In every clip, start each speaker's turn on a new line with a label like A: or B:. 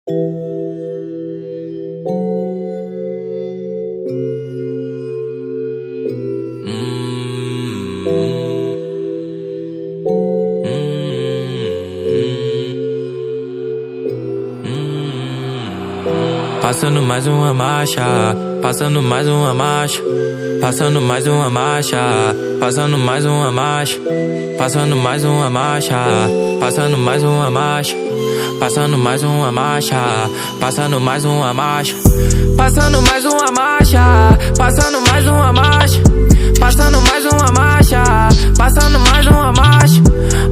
A: Passando mais uma marcha, passando mais uma marcha, passando mais uma marcha, passando mais uma marcha, passando mais uma marcha, passando mais uma marcha, passando mais uma marcha, passando mais uma marcha, passando mais uma marcha, passando mais uma marcha, passando mais uma marcha, passando mais uma marcha,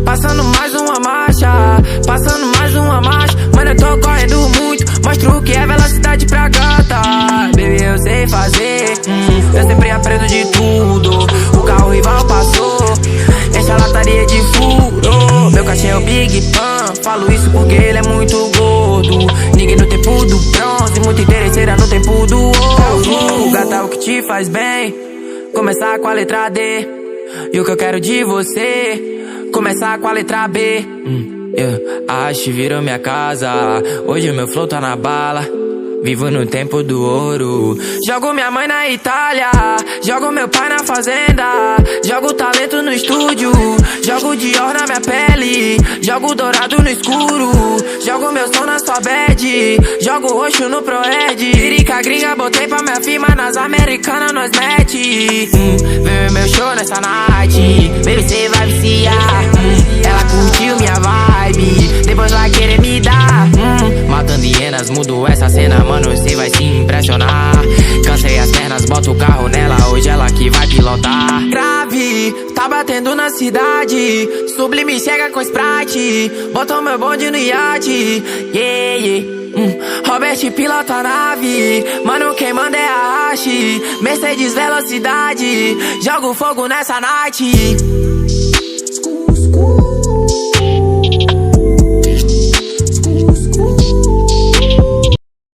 A: passando mais uma marcha, passando mais uma marcha. Mano, eu tô correndo muito, mostro o que é velocidade pra gata. Baby, eu sei fazer, eu sempre aprendo de tudo. O carro rival passou, enche a lataria de furo. Meu cachê é o Big Pan, falo isso porque ele é muito gordo. Ninguém no tempo do bronze, muito interesseira no tempo do ouro. Gata, é o que te faz bem, começar com a letra D. E o que eu quero de você, começar com a letra B. A haste virou minha casa, hoje meu flow tá na bala. Vivo no tempo do ouro. Jogo minha mãe na Itália, jogo meu pai na fazenda, jogo talento no estúdio, jogo Dior na minha pele, jogo dourado no escuro, jogo meu som na sua bad, jogo roxo no Proed. Lirica gringa, botei pra minha firma, nas americanas nós mete. Vem meu show nessa night, baby cê vai viciar. Ela curtiu minha vibe, depois vai querer me dar. Matando hienas, mudo essa cena, mano, cê vai se impressionar. Cansei as pernas, boto o carro nela, hoje ela que vai pilotar. Grave, tá batendo na cidade, Sublime chega com Sprite, botou meu bonde no iate, yeah, yeah. Robert pilota a nave, mano, quem manda é a haste. Mercedes velocidade, jogo fogo nessa night.